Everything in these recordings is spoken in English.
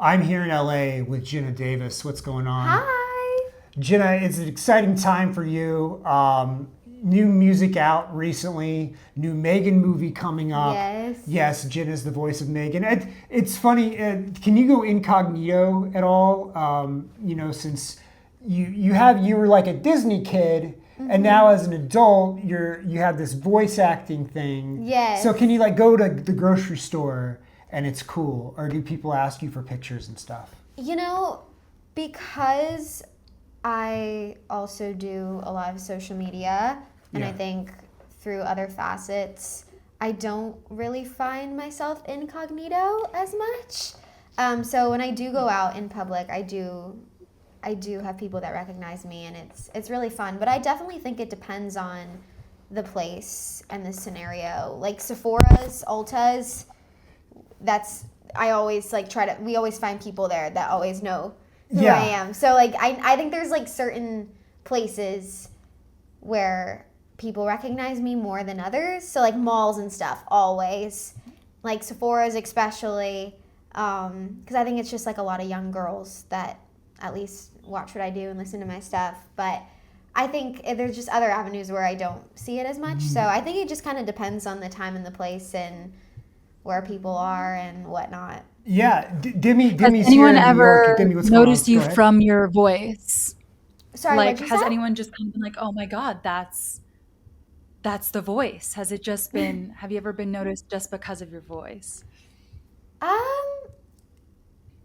I'm here in LA with Jenna Davis. What's going on? Hi. Jenna, it's an exciting time for you. New music out recently, new M3GAN movie coming up. Yes. Yes, Jenna's the voice of M3GAN. It's funny, can you go incognito at all? Since you were like a Disney kid, and now as an adult, you have this voice acting thing. Yes. So can you like go to the grocery store and it's cool, or do people ask you for pictures and stuff? Because I also do a lot of social media, and I think through other facets, I don't really find myself incognito as much. So when I do go out in public, I do have people that recognize me, and it's really fun. But I definitely think it depends on the place and the scenario. Like Sephora's, Ulta's, I always we always find people there that always know who I am. So like I think there's like certain places where people recognize me more than others. So like malls and stuff, always. Like Sephora's especially, because I think it's just like a lot of young girls that at least watch what I do and listen to my stuff. But I think there's just other avenues where I don't see it as much. So I think it just kind of depends on the time and the place and where people are and whatnot. Yeah, Demi's Has here anyone in New York. ever Demi, what's going on? noticed you from your voice? Sorry, like, what'd you has say? anyone just kind of been like, "Oh my God, that's the voice"? Has it just been? Have you ever been noticed just because of your voice?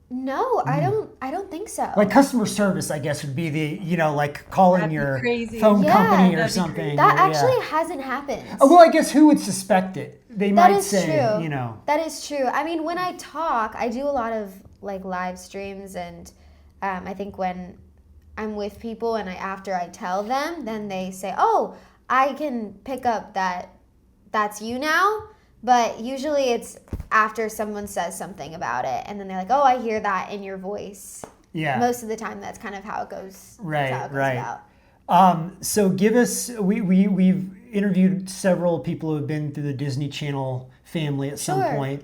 No, I don't think so. Like customer service, I guess would be the like calling That'd be your crazy. phone Yeah, company or that'd be something. crazy. That Yeah. actually hasn't happened. Oh, well, I guess who would suspect it? They That might is say, true. That is true. I mean, when I talk, I do a lot of like live streams, and I think when I'm with people and after I tell them, then they say, "Oh, I can pick up that's you now." But usually it's after someone says something about it, and then they're like, "Oh, I hear that in your voice." Yeah. Most of the time, that's kind of how it goes. Right, that's how it goes right. about. So give us, we've interviewed several people who have been through the Disney Channel family at some Sure. point.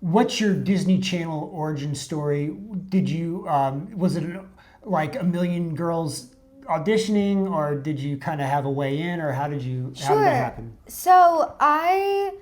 What's your Disney Channel origin story? Did you, was it like a million girls auditioning, or did you kind of have a way in, or how did that happen? So I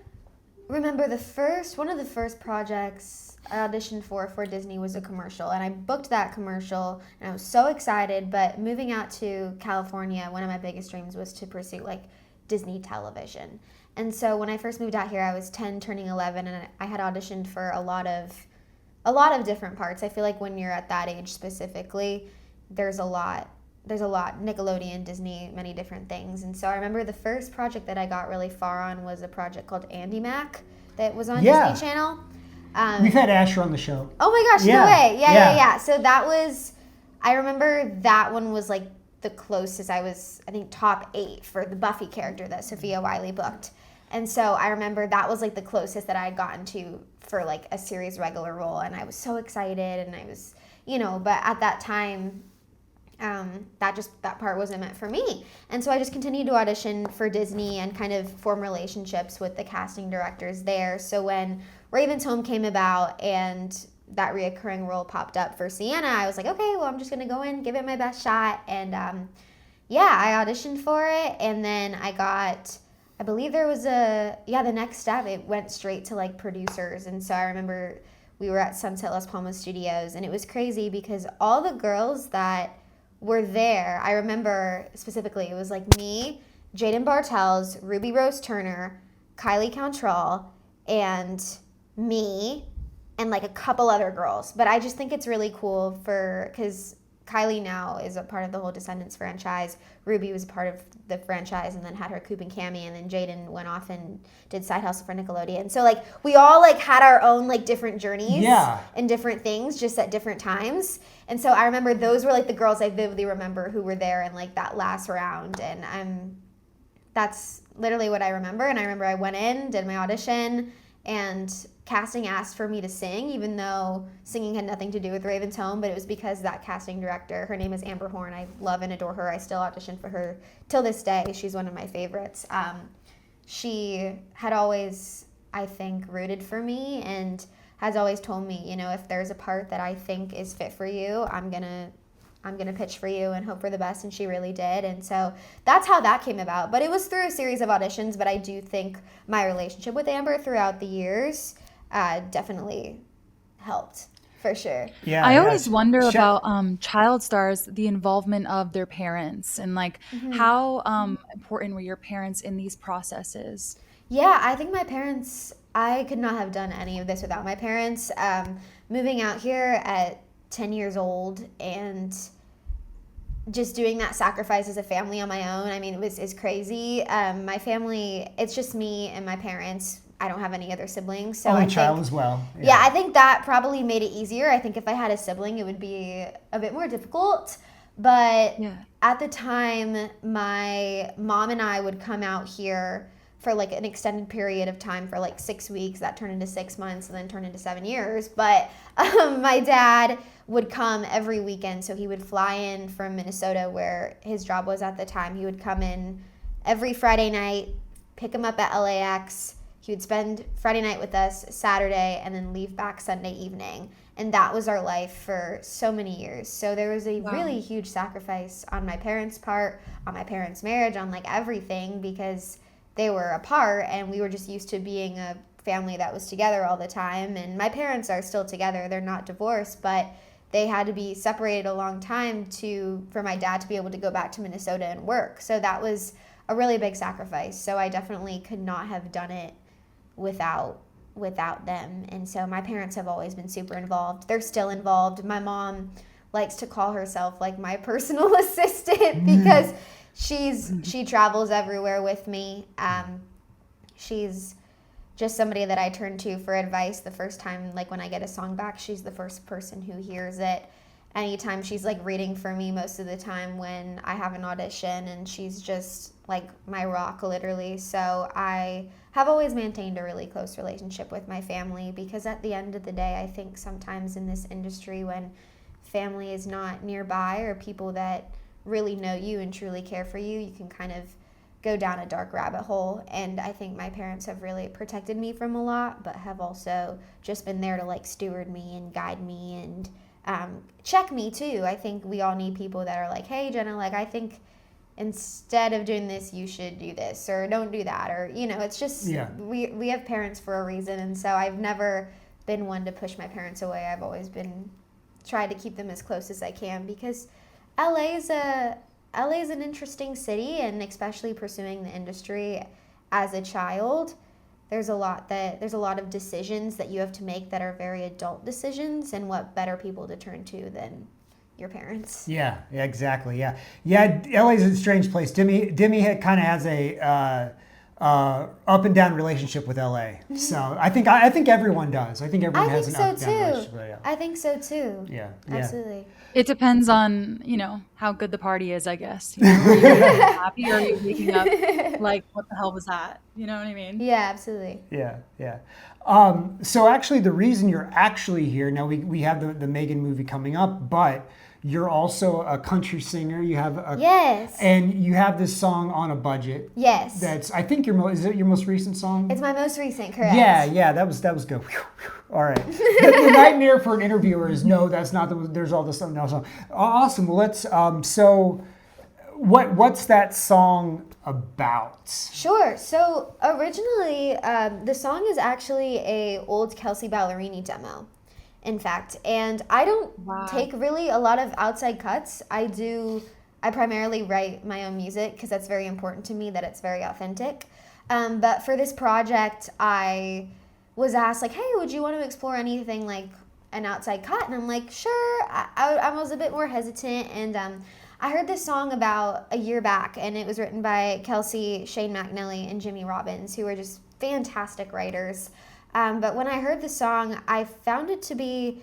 remember one of the first projects I auditioned for Disney was a commercial, and I booked that commercial, and I was so excited. But moving out to California, one of my biggest dreams was to pursue like Disney television. And so when I first moved out here, I was 10, turning 11, and I had auditioned for a lot of different parts. I feel like when you're at that age specifically, there's a lot, Nickelodeon, Disney, many different things. And so I remember the first project that I got really far on was a project called Andy Mac that was on Disney Channel. We've had Asher on the show. Oh my gosh, no way. Yeah. So I remember that one was like the closest. I was, I think, top 8 for the Buffy character that Sophia Wiley booked. And so I remember that was like the closest that I had gotten to for like a series regular role. And I was so excited, and I was, but at that time, that part wasn't meant for me. And so I just continued to audition for Disney and kind of form relationships with the casting directors there. So when Raven's Home came about and that reoccurring role popped up for Sienna, I was like, okay, well, I'm just going to go in, give it my best shot. And I auditioned for it. And then I believe there was the next step, it went straight to like producers. And so I remember we were at Sunset Las Palmas Studios, and it was crazy because all the girls that were there, I remember specifically, it was like me, Jaden Bartels, Ruby Rose Turner, Kylie Cantrell, and me, and like a couple other girls. But I just think it's really cool because Kylie now is a part of the whole Descendants franchise. Ruby was a part of the franchise and then had her Coop and Cammy, and then Jaden went off and did Side Hustle for Nickelodeon. So like we all like had our own like different journeys and different things just at different times. And so I remember those were like the girls I vividly remember who were there in like that last round, and that's literally what I remember. And I remember I went in, did my audition, and casting asked for me to sing, even though singing had nothing to do with Raven's Home, but it was because that casting director, her name is Amber Horn, I love and adore her. I still audition for her till this day. She's one of my favorites. She had always, I think, rooted for me and has always told me, you know, if there's a part that I think is fit for you, I'm gonna pitch for you and hope for the best, and she really did. And so that's how that came about. But it was through a series of auditions, but I do think my relationship with Amber throughout the years definitely helped, for sure. Yeah, I always wonder about child stars, the involvement of their parents, and like how important were your parents in these processes? Yeah, I think my parents, I could not have done any of this without my parents. Moving out here at 10 years old and just doing that sacrifice as a family on my own, I mean, it's crazy. My family, it's just me and my parents. I don't have any other siblings. So only child as well. Yeah, I think that probably made it easier. I think if I had a sibling, it would be a bit more difficult. But at the time, my mom and I would come out here for like an extended period of time for like 6 weeks. That turned into 6 months and then turned into 7 years. But my dad would come every weekend. So he would fly in from Minnesota, where his job was at the time. He would come in every Friday night, pick him up at LAX. He would spend Friday night with us, Saturday, and then leave back Sunday evening. And that was our life for so many years. So there was a really huge sacrifice on my parents' part, on my parents' marriage, on like everything, because they were apart and we were just used to being a family that was together all the time. And my parents are still together. They're not divorced, but they had to be separated a long time for my dad to be able to go back to Minnesota and work. So that was a really big sacrifice. So I definitely could not have done it without them. And so my parents have always been super involved. They're still involved. My mom likes to call herself like my personal assistant because she travels everywhere with me. She's just somebody that I turn to for advice the first time, like when I get a song back, she's the first person who hears it. Anytime, she's like reading for me most of the time when I have an audition, and she's just like my rock, literally. So I have always maintained a really close relationship with my family, because at the end of the day, I think sometimes in this industry, when family is not nearby or people that really know you and truly care for you, you can kind of go down a dark rabbit hole. And I think my parents have really protected me from a lot, but have also just been there to like steward me and guide me and check me too. I think we all need people that are like, hey Jenna, like I think instead of doing this, you should do this, or don't do that, or you know, it's just we have parents for a reason. And so I've never been one to push my parents away. I've always been tried to keep them as close as I can, because LA is an interesting city, and especially pursuing the industry as a child, there's a lot of decisions that you have to make that are very adult decisions, and what better people to turn to than your parents. Yeah, exactly. Yeah. LA's a strange place. Demi kind of has a up and down relationship with LA. So I think everyone does. I think everyone has an up and down relationship. Yeah. I think so too. Yeah. Absolutely. It depends on, how good the party is, I guess. Are you happy, or are you waking up like, what the hell was that? You know what I mean? Yeah, absolutely. Yeah. So actually, the reason you're actually here, now we have the M3GAN movie coming up, but you're also a country singer. You have yes, and you have this song On a Budget. Yes, that's, I think, is it your most recent song? It's my most recent, correct? Yeah, that was good. All right. The nightmare for an interviewer is no, that's not there's all this something else. Awesome. Well, let's. So, what's that song about? Sure. So originally, the song is actually a old Kelsea Ballerini demo, in fact. And I don't take really a lot of outside cuts. I primarily write my own music, because that's very important to me, that it's very authentic. But for this project, I was asked, like, hey, would you want to explore anything like an outside cut? And I'm like, sure. I was a bit more hesitant, and I heard this song about a year back, and it was written by Kelsea, Shane McNally, and Jimmy Robbins, who are just fantastic writers. But when I heard the song, I found it to be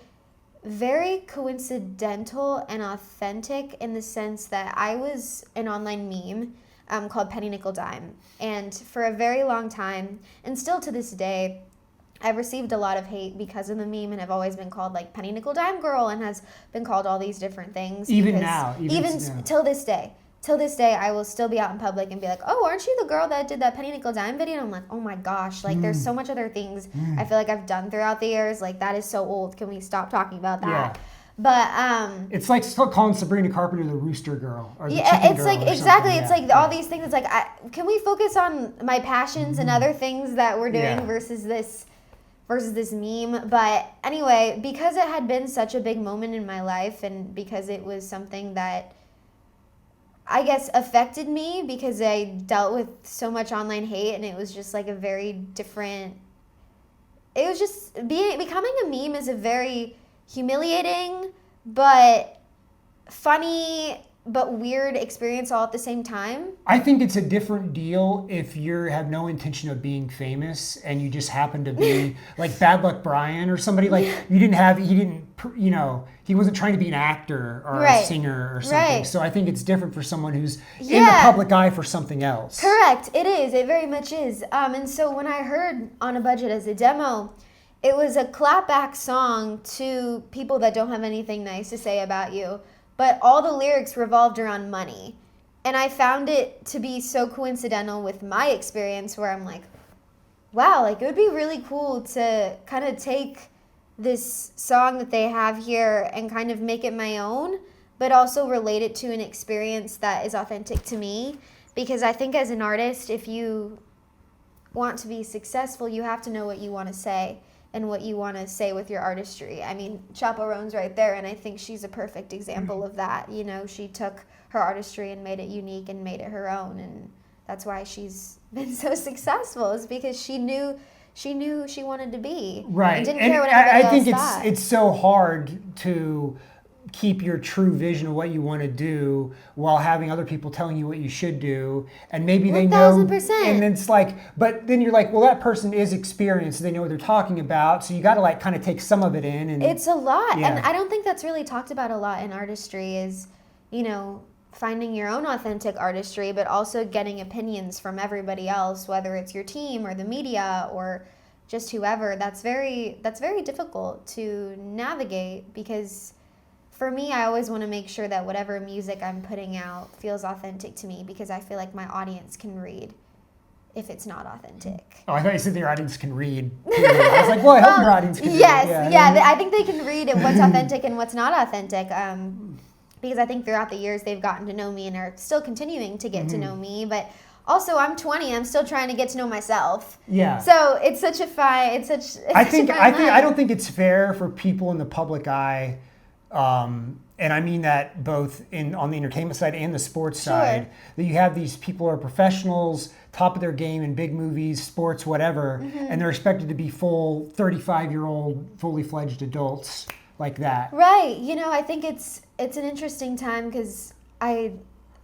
very coincidental and authentic, in the sense that I was an online meme called Penny Nickel Dime. And for a very long time, and still to this day, I've received a lot of hate because of the meme, and I've always been called like Penny Nickel Dime Girl, and has been called all these different things. Even because, now. Even till this day. till this day, I will still be out in public and be like, oh, aren't you the girl that did that penny nickel dime video? And I'm like, oh my gosh, like there's so much other things I feel like I've done throughout the years. Like that is so old. Can we stop talking about that? But it's like still calling Sabrina Carpenter the rooster girl or the yeah, chicken it's girl like or exactly. something. It's like all these things. It's like, can we focus on my passions and other things that we're doing versus this meme? But anyway, because it had been such a big moment in my life, and because it was something that I guess affected me, because I dealt with so much online hate, and it was just like a very different. It was just becoming a meme is a very humiliating but funny but weird experience all at the same time. I think it's a different deal if you have no intention of being famous and you just happen to be like Bad Luck Brian or somebody like he wasn't trying to be an actor or a singer or something. Right. So I think it's different for someone who's in the public eye for something else. Correct. It is. It very much is. And so when I heard On a Budget as a demo, it was a clapback song to people that don't have anything nice to say about you. But all the lyrics revolved around money. And I found it to be so coincidental with my experience where I'm like, wow, like it would be really cool to kind of take this song that they have here and kind of make it my own, but also relate it to an experience that is authentic to me. Because I think as an artist, if you want to be successful, you have to know what you want to say and what you want to say with your artistry. I mean, Chaperone's right there, and I think she's a perfect example of that. You know, she took her artistry and made it unique and made it her own, and that's why she's been so successful, is because she knew who she wanted to be. Right. And didn't care what everybody else thought. It's so hard to keep your true vision of what you want to do while having other people telling you what you should do, and maybe they know 1000%. and it's like, but then you're like, well, that person is experienced, they know what they're talking about, so you got to like kind of take some of it in. And it's a lot. And I don't think that's really talked about a lot in artistry, is, you know, finding your own authentic artistry, but also getting opinions from everybody else, whether it's your team or the media or just whoever. That's very difficult to navigate, because for me, I always want to make sure that whatever music I'm putting out feels authentic to me, because I feel like my audience can read if it's not authentic. Oh, I thought you said your audience can read. I was like, well, I hope your audience can read. Yes, I think they can read what's authentic and what's not authentic. Because I think throughout the years they've gotten to know me and are still continuing to get to know me. But also, I'm 20. I'm still trying to get to know myself. Yeah. So it's such a fine. I don't think it's fair for people in the public eye. And I mean that both on the entertainment side and the sports side, that you have these people who are professionals, top of their game in big movies, sports, whatever, and they're expected to be full 35-year-old, fully fledged adults like that. Right. You know, I think it's an interesting time, because I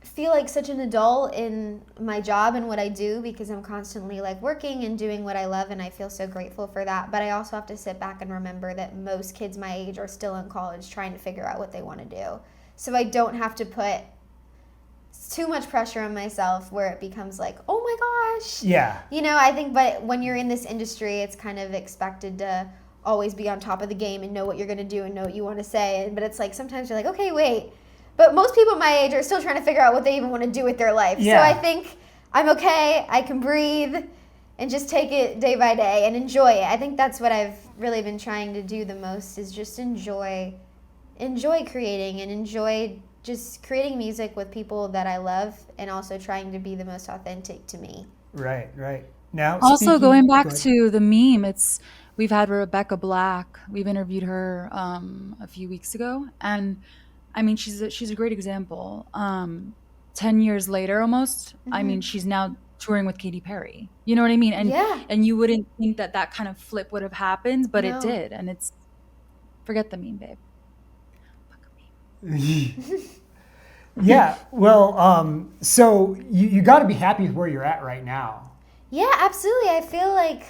feel like such an adult in my job and what I do, because I'm constantly like working and doing what I love, and I feel so grateful for that. But I also have to sit back and remember that most kids my age are still in college trying to figure out what they want to do. So I don't have to put too much pressure on myself where it becomes like, oh my gosh. Yeah. You know, I think, but when you're in this industry, it's kind of expected to always be on top of the game and know what you're going to do and know what you want to say. But it's like, sometimes you're like, okay, wait. But most people my age are still trying to figure out what they even want to do with their life. Yeah. So I think I'm okay. I can breathe and just take it day by day and enjoy it. I think that's what I've really been trying to do the most, is just enjoy creating and enjoy just creating music with people that I love, and also trying to be the most authentic to me. Right. Now, also going back to the meme, we've had Rebecca Black. We've interviewed her a few weeks ago, and I mean, she's a great example. 10 years later, almost. I mean, she's now touring with Katy Perry. You know what I mean? And you wouldn't think that kind of flip would have happened, but it did. And it's, forget the meme, babe. Fuck a meme. Yeah. Well, so you got to be happy with where you're at right now. Yeah, absolutely. I feel like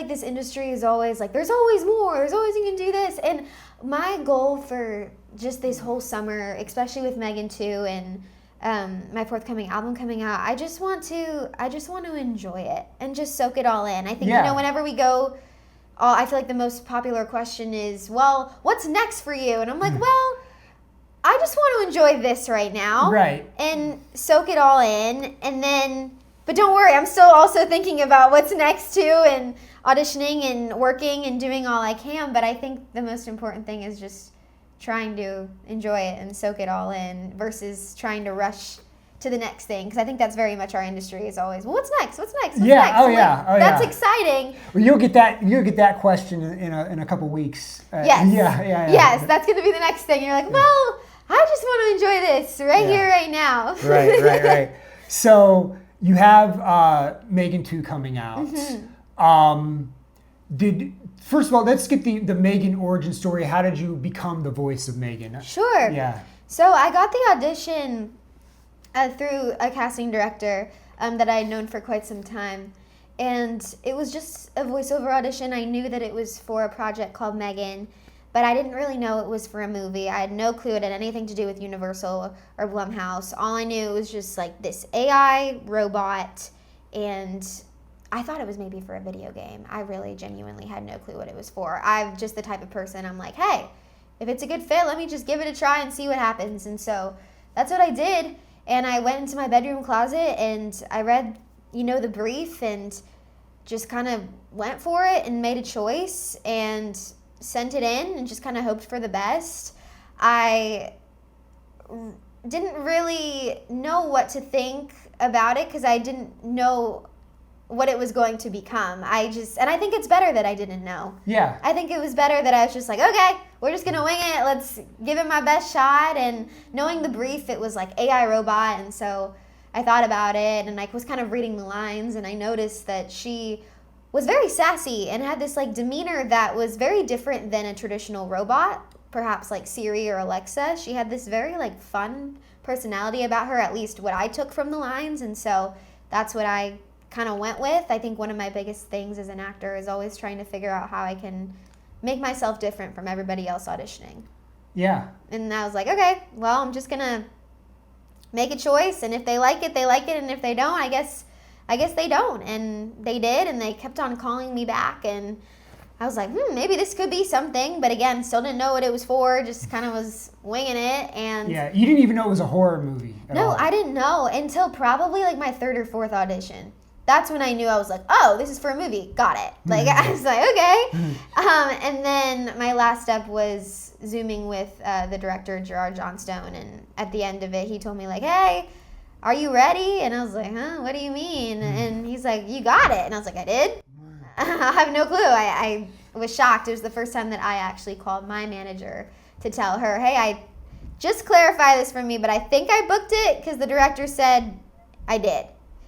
this industry is always like, there's always more. There's always, you can do this. And my goal for just this whole summer, especially with M3GAN 2 and my forthcoming album coming out, I just want to enjoy it and just soak it all in. I think, whenever we go, I feel like the most popular question is, well, what's next for you? And I'm like, well, I just want to enjoy this right now. Right. And soak it all in. And then, but don't worry, I'm still also thinking about what's next too, and auditioning and working and doing all I can. But I think the most important thing is just trying to enjoy it and soak it all in versus trying to rush to the next thing, because I think that's very much our industry is always, well, what's next? What's next? What's next? That's exciting. Well, you'll get that question in a couple weeks. Yes. Yeah. Yes, that's going to be the next thing. You're like, well, I just want to enjoy this here, right now. Right. So you have M3GAN 2 coming out. First of all, let's get the M3GAN origin story. How did you become the voice of M3GAN? Sure. Yeah. So I got the audition through a casting director that I had known for quite some time. And it was just a voiceover audition. I knew that it was for a project called M3GAN, but I didn't really know it was for a movie. I had no clue it had anything to do with Universal or Blumhouse. All I knew was just like this AI robot, and I thought it was maybe for a video game. I really genuinely had no clue what it was for. I'm just the type of person, I'm like, hey, if it's a good fit, let me just give it a try and see what happens. And so that's what I did. And I went into my bedroom closet and I read, the brief and just kind of went for it and made a choice and sent it in and just kind of hoped for the best. I didn't really know what to think about it because I didn't know what it was going to become. And I think it's better that I didn't know. Yeah. I think it was better that I was just like, okay, we're just gonna wing it. Let's give it my best shot. And knowing the brief, it was like AI robot, and so I thought about it and I was kind of reading the lines, and I noticed that she was very sassy and had this like demeanor that was very different than a traditional robot, perhaps like Siri or Alexa. She had this very like fun personality about her, at least what I took from the lines, and so that's what I kind of went with. I think one of my biggest things as an actor is always trying to figure out how I can make myself different from everybody else auditioning. Yeah. And I was like, okay, well, I'm just gonna make a choice, and if they like it, they like it, and if they don't, I guess they don't. And they did, and they kept on calling me back, and I was like, maybe this could be something, but again, still didn't know what it was for, just kind of was winging it. And yeah, you didn't even know it was a horror movie at all. I didn't know until probably like my third or fourth audition. That's when I knew. I was like, oh, this is for a movie. Got it. Like, I was like, okay. And then my last step was Zooming with the director, Gerard Johnstone. And at the end of it, he told me, like, hey, are you ready? And I was like, huh, what do you mean? And he's like, you got it. And I was like, I did? I have no clue. I was shocked. It was the first time that I actually called my manager to tell her, hey, I just clarify this for me, but I think I booked it because the director said I did.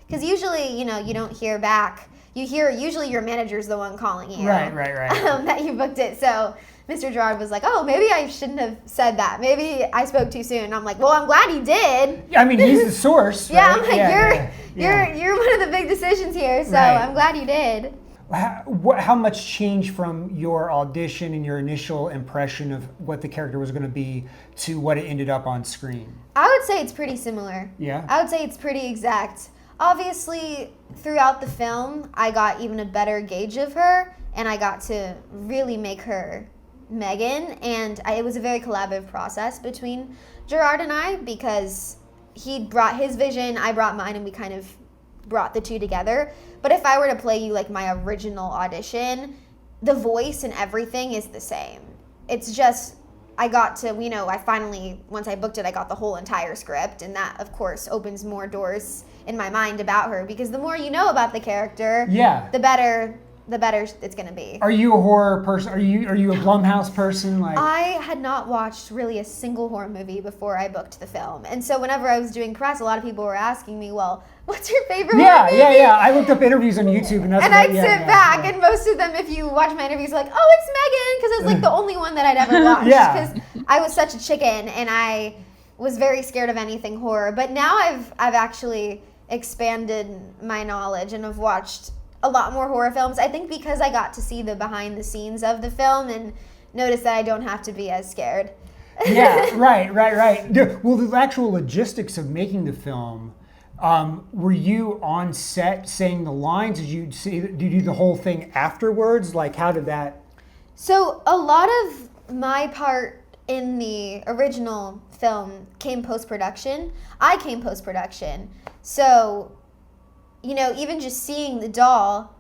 Because usually, you don't hear back. Usually your manager's the one calling you. Right. That you booked it. So Mr. Gerard was like, oh, maybe I shouldn't have said that. Maybe I spoke too soon. I'm like, well, I'm glad he did. I mean, he's the source. Yeah, right? I'm like, you're one of the big decisions here. So I'm glad you did. How much changed from your audition and your initial impression of what the character was going to be to what it ended up on screen? I would say it's pretty similar. Yeah? I would say it's pretty exact. Obviously, throughout the film, I got even a better gauge of her, and I got to really make her M3GAN, and it was a very collaborative process between Gerard and I, because he brought his vision, I brought mine, and we kind of brought the two together. But if I were to play you like my original audition, the voice and everything is the same. It's just, I got to, I finally, once I booked it, I got the whole entire script, and that, of course, opens more doors in my mind about her, because the more you know about the character, the better it's gonna be. Are you a horror person? Are you a Blumhouse person? Like, I had not watched really a single horror movie before I booked the film, and so whenever I was doing press, a lot of people were asking me, well, what's your favorite horror movie? Yeah. I looked up interviews on YouTube, and I'd sit back, and most of them, if you watch my interviews, like, oh, it's M3GAN, because it was like the only one that I'd ever watched, because I was such a chicken, and I was very scared of anything horror. But now I've actually expanded my knowledge and have watched a lot more horror films. I think because I got to see the behind the scenes of the film and notice that I don't have to be as scared. Yeah, right. Well, the actual logistics of making the film, were you on set saying the lines? Did you do the whole thing afterwards? Like, how did that? So a lot of my part in the original film came post-production. I came post-production. So, you know, even just seeing the doll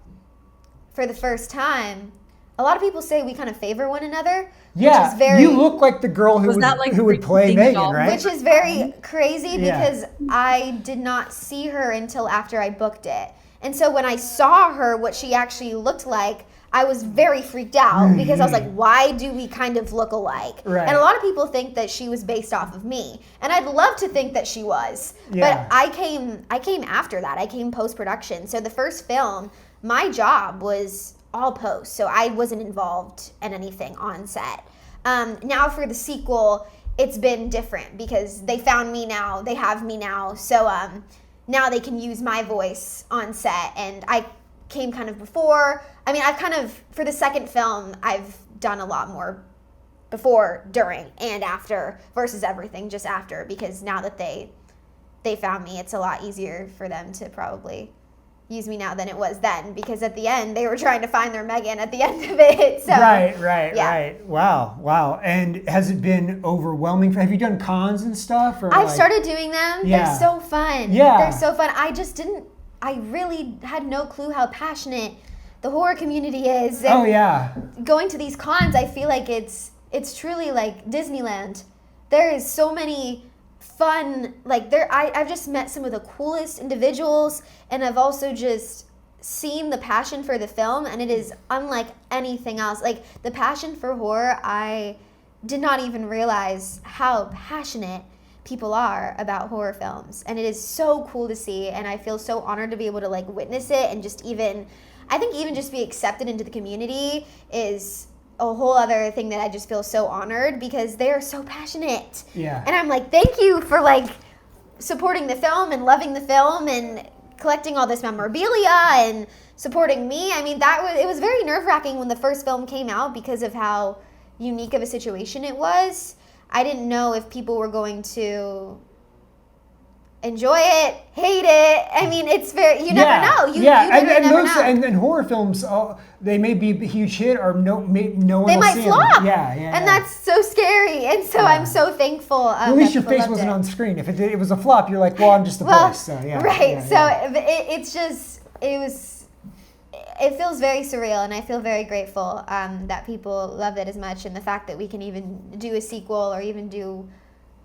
for the first time, a lot of people say we kind of favor one another. Yeah, which is very, you look like the girl who would play M3GAN, right? Which is very crazy because I did not see her until after I booked it. And so when I saw her, what she actually looked like, I was very freaked out because I was like, why do we kind of look alike? Right. And a lot of people think that she was based off of me. And I'd love to think that she was. Yeah. But I came after that. I came post-production. So the first film, my job was all post. So I wasn't involved in anything on set. Now for the sequel, it's been different because they found me now. They have me now. So now they can use my voice on set. And I came kind of before. I mean, I've kind of, for the second film, I've done a lot more before, during, and after versus everything just after, because now that they found me, it's a lot easier for them to probably use me now than it was then, because at the end, they were trying to find their M3GAN at the end of it. So, right. Wow. And has it been overwhelming? Have you done cons and stuff? Or I've started doing them. Yeah. They're so fun. Yeah. They're so fun. I really had no clue how passionate the horror community is. And going to these cons, I feel like it's truly like Disneyland. There is so many fun, like I've just met some of the coolest individuals, and I've also just seen the passion for the film, and it is unlike anything else. Like the passion for horror, I did not even realize how passionate people are about horror films, and it is so cool to see, and I feel so honored to be able to like witness it, and just even just be accepted into the community is a whole other thing that I just feel so honored, because they are so passionate. Yeah. And I'm like, thank you for like supporting the film and loving the film and collecting all this memorabilia and supporting me. I mean, it was very nerve-wracking when the first film came out because of how unique of a situation it was. I didn't know if people were going to enjoy it, hate it. I mean, it's very, you never know. You never know. And horror films, they may be a huge hit or no one they will might see flop. them. And that's so scary. And so I'm so thankful. At least your face wasn't on screen. If it was a flop, you're like, well, I'm just a voice. So, right. It's just, it feels very surreal, and I feel very grateful that people loved it as much, and the fact that we can even do a sequel or even do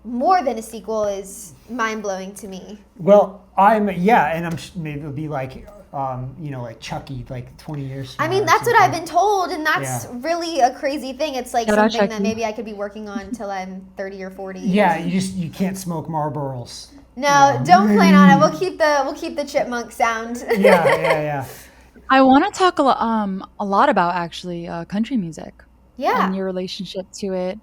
more than a sequel is mind-blowing to me. Well, and maybe it'll be like, like Chucky, like 20 years from I mean, now that's what I've been told, and that's really a crazy thing. It's like something that maybe I could be working on until I'm 30 or 40. Yeah, you can't smoke Marlboros. No, don't plan on it. We'll keep the chipmunk sound. Yeah. I want to talk a lot about actually country music. Yeah. And your relationship to it.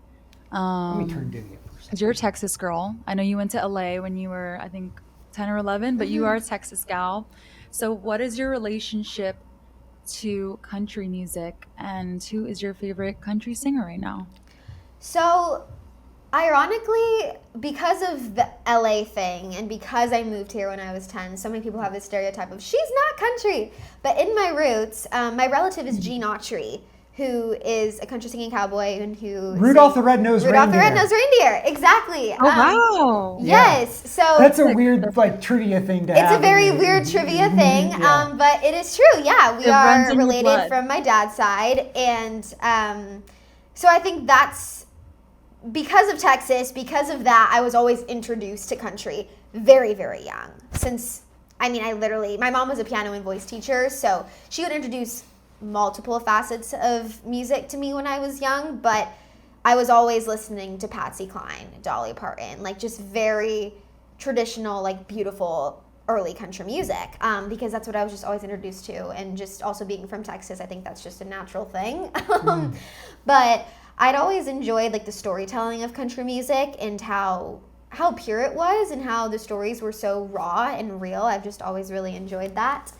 Let me turn Demi up. Because you're a Texas girl. I know you went to LA when you were, I think, 10 or 11, but you are a Texas gal. So what is your relationship to country music, and who is your favorite country singer right now? So, ironically, because of the LA thing, and because I moved here when I was 10, so many people have this stereotype of, she's not country. But in my roots, my relative is Gene Autry, who is a country singing cowboy, and who Rudolph the Red-Nosed Reindeer. Rudolph the Red-Nosed Reindeer, exactly. Oh, wow. Yes, so that's a weird trivia thing to have. It's a very weird trivia thing, but it is true. Yeah, we are related from my dad's side, and so I think that's because of Texas. Because of that, I was always introduced to country very, very young. My mom was a piano and voice teacher, so she would introduce multiple facets of music to me when I was young, but I was always listening to Patsy Cline, Dolly, Parton, like just very traditional, like beautiful early country music, because that's what I was just always introduced to, and just also being from Texas, I think that's just a natural thing. But I'd always enjoyed like the storytelling of country music and how pure it was and how the stories were so raw and real. I've just always really enjoyed that.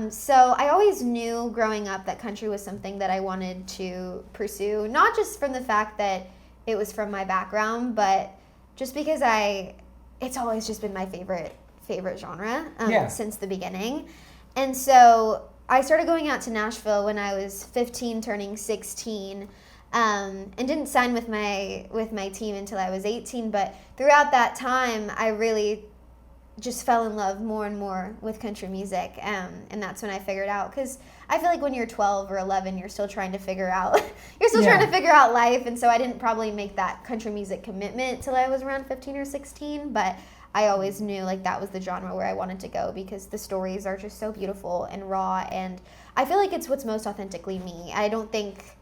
So I always knew growing up that country was something that I wanted to pursue, not just from the fact that it was from my background, but just because it's always just been my favorite genre since the beginning. And so I started going out to Nashville when I was 15, turning 16. and didn't sign with my team until I was 18. But throughout that time, I really just fell in love more and more with country music, and that's when I figured out, because I feel like when you're 12 or 11, you're still trying to figure out trying to figure out life, and so I didn't probably make that country music commitment till I was around 15 or 16, but I always knew like that was the genre where I wanted to go, because the stories are just so beautiful and raw, and I feel like it's what's most authentically me. I don't think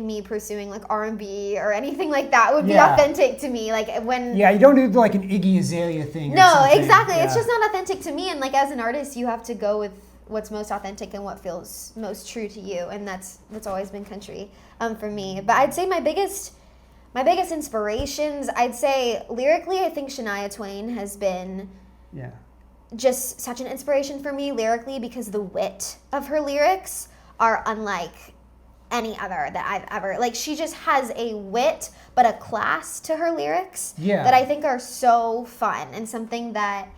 me pursuing like R&B or anything like that would be authentic to me. Like when you don't do like an Iggy Azalea thing. No, exactly. Yeah. It's just not authentic to me. And like as an artist, you have to go with what's most authentic and what feels most true to you. And that's always been country for me. But I'd say my biggest inspirations, I'd say lyrically, I think Shania Twain has been just such an inspiration for me lyrically, because the wit of her lyrics are unlike any other that I've ever, like, she just has a wit but a class to her lyrics that I think are so fun, and something that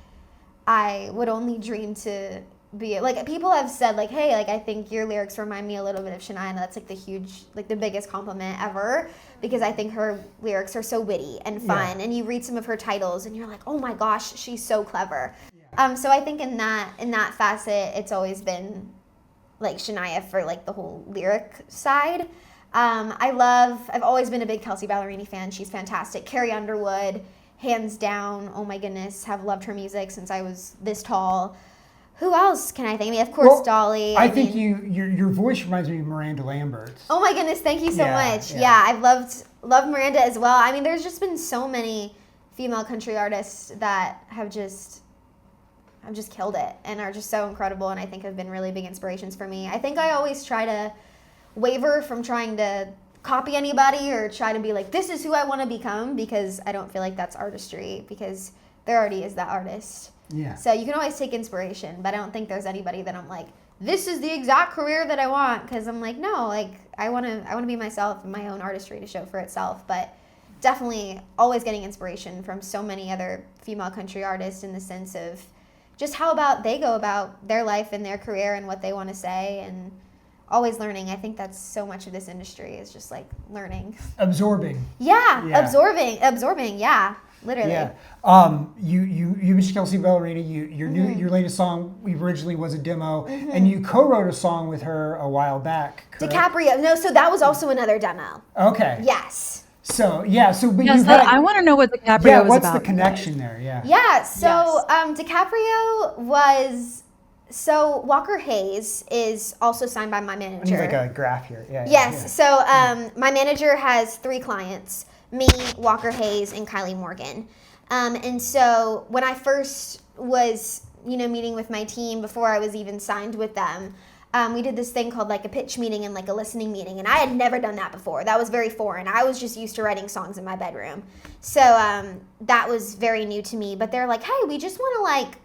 I would only dream to be. Like, people have said like, hey, like I think your lyrics remind me a little bit of Shania, and that's like the biggest compliment ever, because I think her lyrics are so witty and fun, and you read some of her titles and you're like, oh my gosh, she's so clever. So I think in that facet, it's always been like Shania for like the whole lyric side. I've always been a big Kelsea Ballerini fan. She's fantastic. Carrie Underwood, hands down. Oh my goodness, have loved her music since I was this tall. Who else can I think? I mean, of course, Dolly. I think your voice reminds me of Miranda Lambert. Oh my goodness, thank you so much. Yeah, I've loved Miranda as well. I mean, there's just been so many female country artists that have just killed it and are just so incredible, and I think have been really big inspirations for me. I think I always try to waver from trying to copy anybody or try to be like, this is who I want to become, because I don't feel like that's artistry, because there already is that artist. Yeah. So you can always take inspiration, but I don't think there's anybody that I'm like, this is the exact career that I want, because I'm like, no, like I want to be myself and my own artistry to show for itself. But definitely always getting inspiration from so many other female country artists, in the sense of just how about they go about their life and their career and what they want to say, and always learning. I think that's so much of this industry is just like learning. Absorbing. Absorbing. Yeah, literally. Yeah. You mentioned Kelsea Ballerini. Your latest song originally was a demo, and you co-wrote a song with her a while back. Correct? DiCaprio. No, so that was also another demo. Okay. Yes. So, I want to know what DiCaprio was about. What's the connection there? DiCaprio was, Walker Hayes is also signed by my manager. I need like a graph here. So my manager has 3 clients, me, Walker Hayes, and Kylie Morgan. And so when I first was, meeting with my team before I was even signed with them, we did this thing called like a pitch meeting and like a listening meeting, and I had never done that before. That was very foreign. I was just used to writing songs in my bedroom. So that was very new to me. But they're like, hey, we just want to like,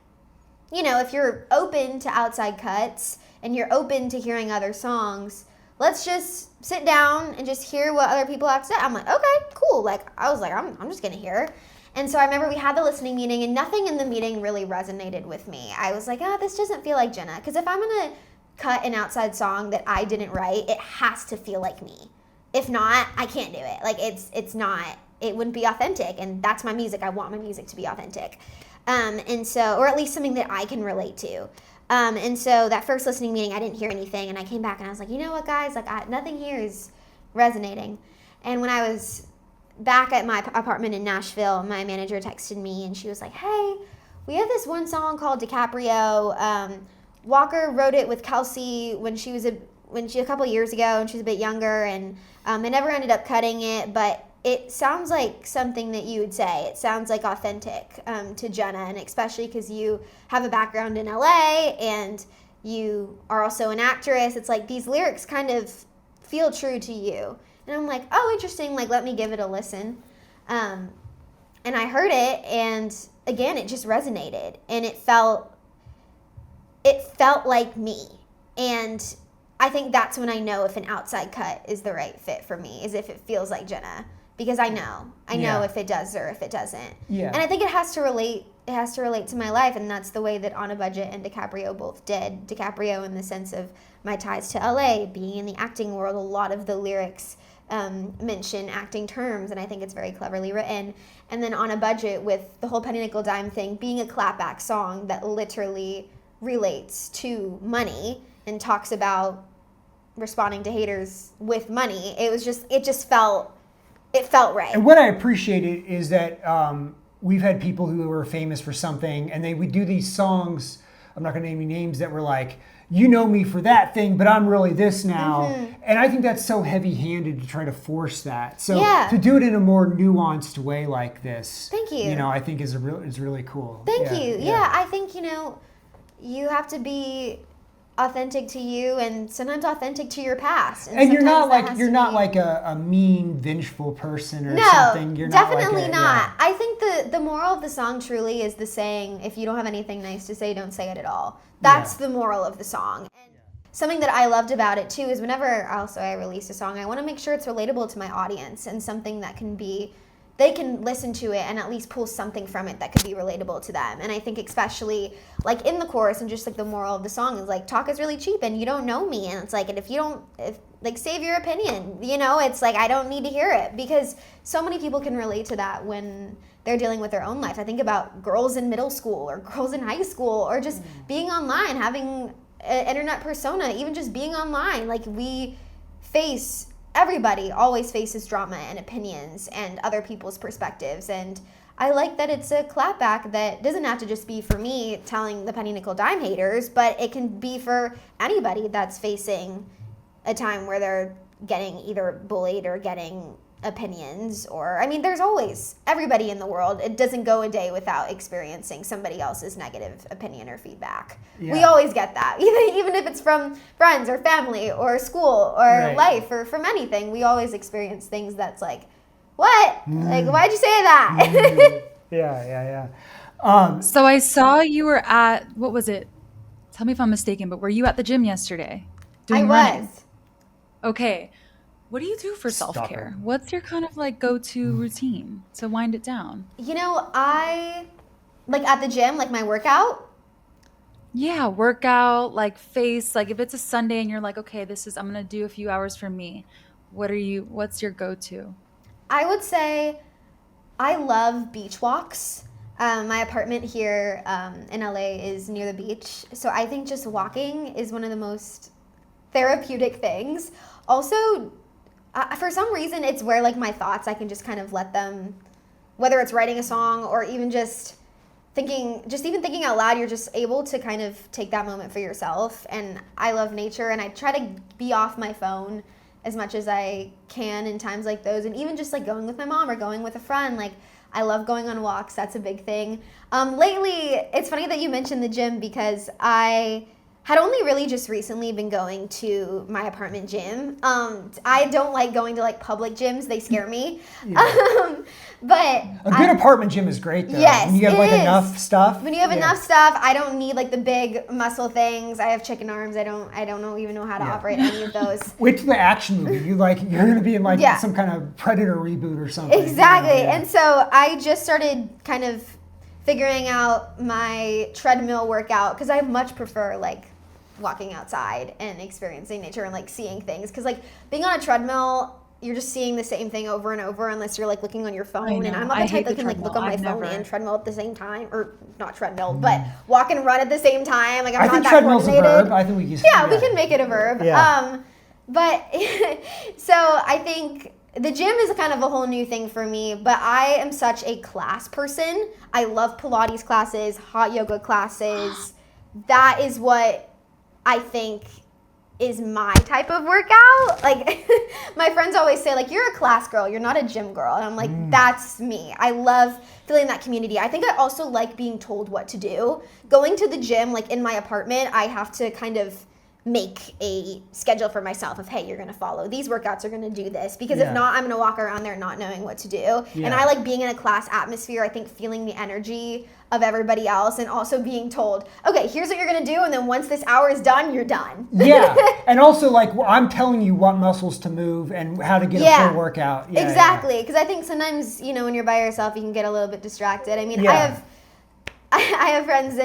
if you're open to outside cuts and you're open to hearing other songs, let's just sit down and just hear what other people have to say. I'm like, okay, cool. Like, I was like, I'm just going to hear. And so I remember we had the listening meeting, and nothing in the meeting really resonated with me. I was like, this doesn't feel like Jenna. Because if I'm going to cut an outside song that I didn't write, it has to feel like me. If not, I can't do it. Like, it's not, it wouldn't be authentic, and that's my music. I want my music to be authentic. And so, or at least something that I can relate to. And so that first listening meeting, I didn't hear anything, and I came back and I was like, you know what, guys, like nothing here is resonating. And when I was back at my apartment in Nashville, my manager texted me, and she was like, hey, we have this one song called DiCaprio. Walker wrote it with Kelsea when she a couple years ago, and she was a bit younger, and they never ended up cutting it, but it sounds like something that you would say. It sounds like authentic to Jenna, and especially because you have a background in LA and you are also an actress. It's like these lyrics kind of feel true to you. And I'm like, oh, interesting. Like, let me give it a listen. And I heard it, and again, it just resonated, and it felt like me. And I think that's when I know if an outside cut is the right fit for me, is if it feels like Jenna. because I know if it does or if it doesn't. Yeah. And I think it has to relate to my life, and that's the way that On a Budget and DiCaprio both did. DiCaprio in the sense of my ties to LA, being in the acting world, a lot of the lyrics mention acting terms, and I think it's very cleverly written. And then On a Budget with the whole penny nickel dime thing being a clapback song that literally relates to money and talks about responding to haters with money. It felt right. And what I appreciated is that we've had people who were famous for something, and they would do these songs, I'm not going to name any names, that were like, you know me for that thing, but I'm really this now. Mm-hmm. And I think that's so heavy-handed to try to force that. So to do it in a more nuanced way like this, thank you. I think is really cool. Thank you. Yeah, I think, you have to be authentic to you and sometimes authentic to your past. And you're not like a mean, vengeful person or something. You're definitely not. I think the moral of the song truly is the saying, if you don't have anything nice to say, don't say it at all. That's the moral of the song. And something that I loved about it too is whenever I release a song, I want to make sure it's relatable to my audience and something that they can listen to it and at least pull something from it that could be relatable to them. And I think especially like in the chorus and just like the moral of the song is like, talk is really cheap and you don't know me. And it's like, and if save your opinion, it's like, I don't need to hear it, because so many people can relate to that when they're dealing with their own life. I think about girls in middle school or girls in high school or just being online, having an internet persona, even just being online. Like everybody always faces drama and opinions and other people's perspectives. And I like that it's a clapback that doesn't have to just be for me telling the penny nickel dime haters, but it can be for anybody that's facing a time where they're getting either bullied or getting opinions, or there's always everybody in the world. It doesn't go a day without experiencing somebody else's negative opinion or feedback. We always get that, even if it's from friends or family or school or life or from anything. We always experience things that's like, what? Like, why'd you say that? So I saw you were at, what was it? Tell me if I'm mistaken, but were you at the gym yesterday? I was. Okay. What do you do for self-care? What's your kind of like go-to routine to wind it down? I like at the gym, like my workout. Yeah, workout, like face, like if it's a Sunday and you're like, okay, I'm going to do a few hours for me. What's your go-to? I would say I love beach walks. My apartment here in LA is near the beach. So I think just walking is one of the most therapeutic things. Also, for some reason, it's where like my thoughts, I can just kind of let them, whether it's writing a song or even just thinking out loud, you're just able to kind of take that moment for yourself. And I love nature, and I try to be off my phone as much as I can in times like those. And even just like going with my mom or going with a friend, like I love going on walks. That's a big thing. Lately, it's funny that you mentioned the gym, because I had only really just recently been going to my apartment gym. I don't like going to like public gyms. They scare me. But a good apartment gym is great though. Yes, when you have like enough stuff. When you have enough stuff, I don't need like the big muscle things. I have chicken arms. I don't even know how to operate any of those. Wait till the action movie. You're gonna be in like some kind of Predator reboot or something. Exactly. And so I just started kind of figuring out my treadmill workout, because I much prefer like walking outside and experiencing nature and like seeing things, because like being on a treadmill, you're just seeing the same thing over and over unless you're like looking on your phone. And I'm not the type that can like look on my phone and treadmill at the same time, or not treadmill, but walk and run at the same time. Like I'm not that coordinated. I think treadmill's a verb. I think we can. We can make it a verb. Yeah. But so I think the gym is kind of a whole new thing for me, but I am such a class person. I love Pilates classes, hot yoga classes. That is what I think is my type of workout. Like my friends always say, like, you're a class girl, you're not a gym girl. And I'm like, that's me. I love feeling that community. I think I also like being told what to do. Going to the gym, like in my apartment, I have to kind of make a schedule for myself of, hey, you're going to follow these workouts, are going to do this, because if Yeah. not, I'm going to walk around there not knowing what to do. Yeah. And I like being in a class atmosphere. I think feeling the energy of everybody else, and also being told, okay, here's what you're going to do, and then once this hour is done, you're done. Yeah, and also like I'm telling you what muscles to move and how to get a full workout. Yeah, exactly, because I think sometimes, you know, when you're by yourself, you can get a little bit distracted. I mean, Yeah. I have friends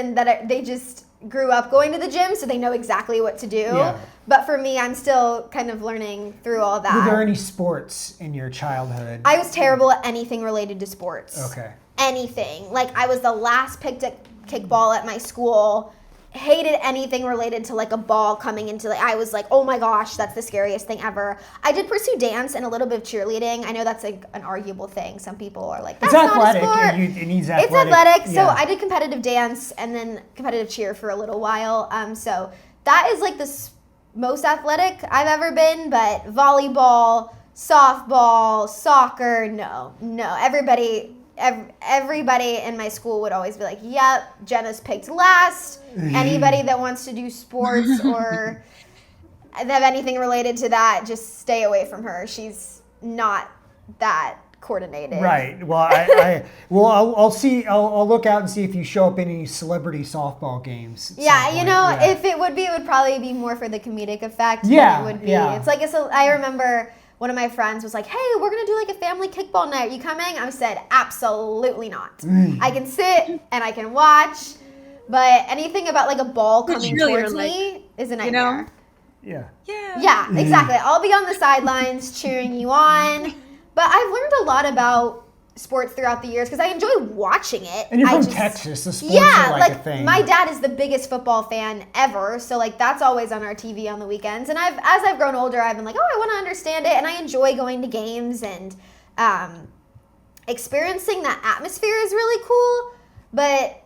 they just grew up going to the gym, so they know exactly what to do. Yeah. But for me, I'm still kind of learning through all that. Were there any sports in your childhood? I was terrible at anything related to sports. Okay. Anything. Like, I was the last picked at kickball at my school. Hated anything related to like a ball coming into I was like, oh my gosh, that's the scariest thing ever. I did pursue dance and a little bit of cheerleading. I know that's like an arguable thing. Some people are like, that's It's athletic. not a sport. It needs athletic. It's athletic. So Yeah. I did competitive dance and then competitive cheer for a little while. So that is like the most athletic I've ever been. But volleyball, softball, soccer, no. Everybody in my school would always be like, yep, Jenna's picked last. Anybody that wants to do sports or have anything related to that, just stay away from her. She's not that coordinated. Right. Well, I'll see. I'll look out and see if you show up in any celebrity softball games. at Yeah, some you point. know, Yeah. if it would probably be more for the comedic effect Yeah, than it would be. yeah. It's like, I remember one of my friends was like, hey, we're going to do like a family kickball night. You coming? I said, absolutely not. I can sit and I can watch, but anything about like a ball coming cheerleader, towards me is a nightmare. you know? Yeah. Yeah, exactly. I'll be on the sidelines cheering you on. But I've learned a lot about sports throughout the years because I enjoy watching it. And you're I from just- Texas. The sports Yeah, are like a thing. my dad is the biggest football fan ever, so like that's always on our TV on the weekends. And as I've grown older, I've been like, oh, I want to understand it, and I enjoy going to games and experiencing that atmosphere is really cool. But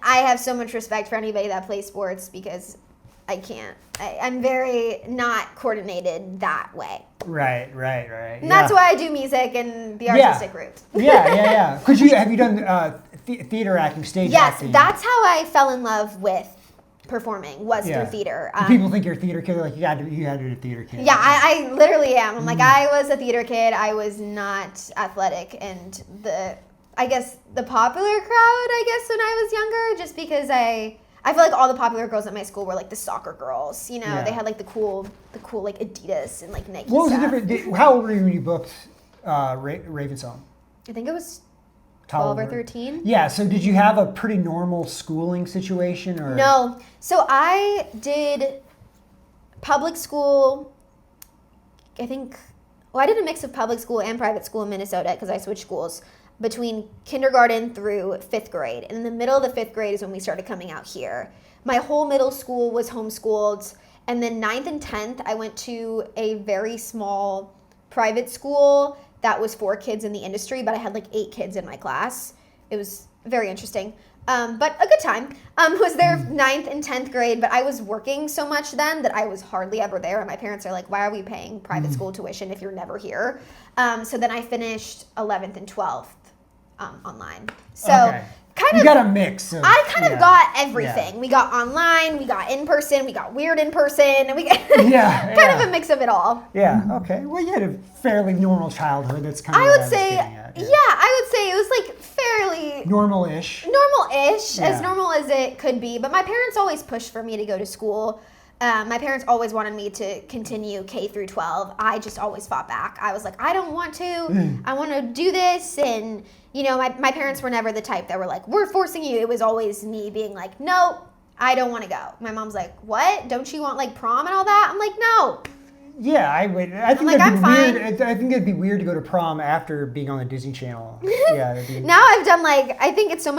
I have so much respect for anybody that plays sports because I can't. I'm very not coordinated that way. Right. And that's why I do music and the artistic route. Yeah. Have you done theater acting, stage Yes, acting? that's how I fell in love with performing, was through theater. Do people think you're a theater kid? Like you had to be a theater kid. Yeah, I literally am. I'm like, I was a theater kid. I was not athletic, and I guess the popular crowd, when I was younger, just because I feel like all the popular girls at my school were like the soccer girls. You know, Yeah. they had like the cool like Adidas and like Nike What was stuff. the difference? How old were you when you booked Raven Song? I think it was How 12 old or were- 13. Yeah. So did you have a pretty normal schooling situation, or No. So I did public school, I did a mix of public school and private school in Minnesota because I switched schools between kindergarten through 5th grade. And in the middle of the 5th grade is when we started coming out here. My whole middle school was homeschooled. And then 9th and 10th, I went to a very small private school that was for kids in the industry, but I had like 8 kids in my class. It was very interesting. But a good time. Was there 9th and 10th grade, but I was working so much then that I was hardly ever there. And my parents are like, why are we paying private school tuition if you're never here? So then I finished 11th and 12th online. So Okay. You got a mix. I kind of got everything. Yeah. We got online, we got in person, we got weird in person, and we got Yeah, kind of a mix of it all. Yeah. Okay. Well, you had a fairly normal childhood. That's kind of I what would say, getting at, I would say it was like fairly normal-ish. normal-ish, Yeah. as normal as it could be. But my parents always pushed for me to go to school. My parents always wanted me to continue K through 12. I just always fought back. I was like, I don't want to. I want to do this. And, you know, my parents were never the type that were like, we're forcing you. It was always me being like, no, I don't want to go. My mom's like, what? Don't you want like prom and all that? I'm like, no. Yeah, I would. I think like, that'd be I'm weird. I think it'd be weird to go to prom after being on the Disney Channel. Yeah. It'd be, Now I've done like, I think it's so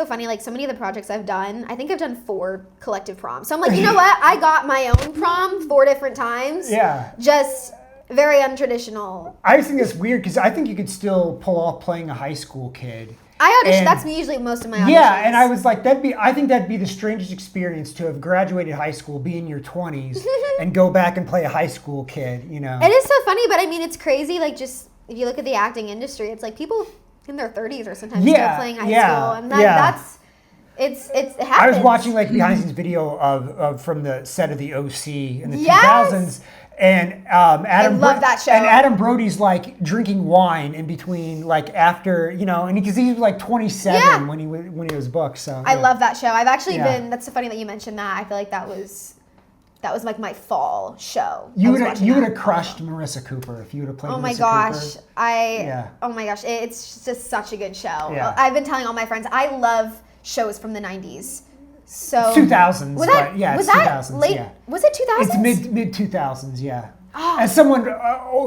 funny, like so many of the projects I've done, I think I've done 4 collective proms. So I'm like, you know what? I got my own prom 4 different times. Yeah. Just very untraditional. I just think that's weird because I think you could still pull off playing a high school kid. I audition. And- That's usually most of my auditions. Yeah, and I was like, I think that'd be the strangest experience to have graduated high school, be in your 20s, and go back and play a high school kid, you know? It is so funny, but I mean, it's crazy. Like, just if you look at the acting industry, it's like people in their 30s are sometimes still playing high school, and that's it happens. I was watching like behind the scenes video of from the set of the OC in the Yes! 2000s, and Adam. love that show. And Adam Brody's like drinking wine in between, like after and because he was like 27 Yeah. when he was booked. So I love that show. I've actually Yeah. been. That's so funny that you mentioned that. I feel like that was like my fall show. You I was would watching have that. crushed Marissa Cooper if you would have played. Oh my Marissa gosh, Cooper. I oh my gosh, it's just such a good show. Yeah. I've been telling all my friends I love shows from the 90s. So 2000s, was that but yeah, was it's that 2000s, late? yeah. Was it 2000s? It's mid 2000s, yeah. Oh. As someone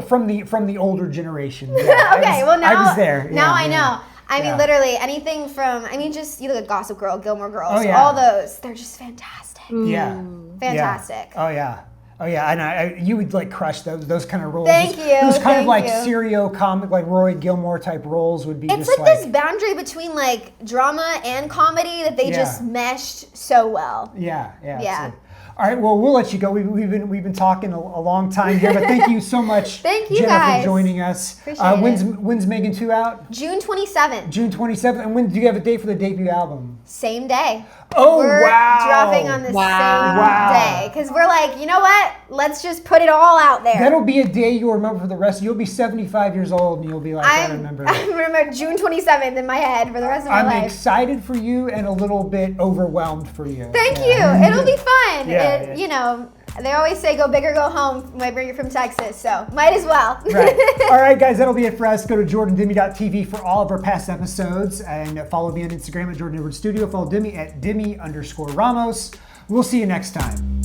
from the older generation. Yeah, Okay, well now I was there. Now yeah, I yeah. know. I mean, Yeah. literally anything from. I mean, just you look at Gossip Girl, Gilmore Girls, Oh, yeah. all those. They're just fantastic. Yeah. Fantastic. Yeah. Oh yeah. Oh yeah, and you would like crush those kind of roles. Thank you, Those kind of thank like you. serial comic, like Roy Gilmore type roles would be It's just like this boundary between like drama and comedy that they Yeah. just meshed so well. Yeah. Yeah. absolutely. All right, well, we'll let you go. We've been talking a long time here, but thank you so much, Thank you, Jenna, guys. for joining us. Appreciate when's M3GAN 2 out? June 27th, June 27th. And when do you have a date for the debut album? same day. Oh, We're wow. dropping on the Wow. same Wow. day because we're like, you know what? Let's just put it all out there. That'll be a day you'll remember for the rest. You'll be 75 years old and you'll be like, I remember. I remember June 27th in my head for the rest of my I'm life. excited for you and a little bit overwhelmed for you. Thank Yeah. you. It'll be fun. Yeah, You know, they always say go big or go home when I bring you from Texas, so might as well. Right. All right, guys, that'll be it for us. Go to jordandemi.tv for all of our past episodes and follow me on Instagram at Jordan Edwards Studio. Follow Demi at Demi_Ramos. We'll see you next time.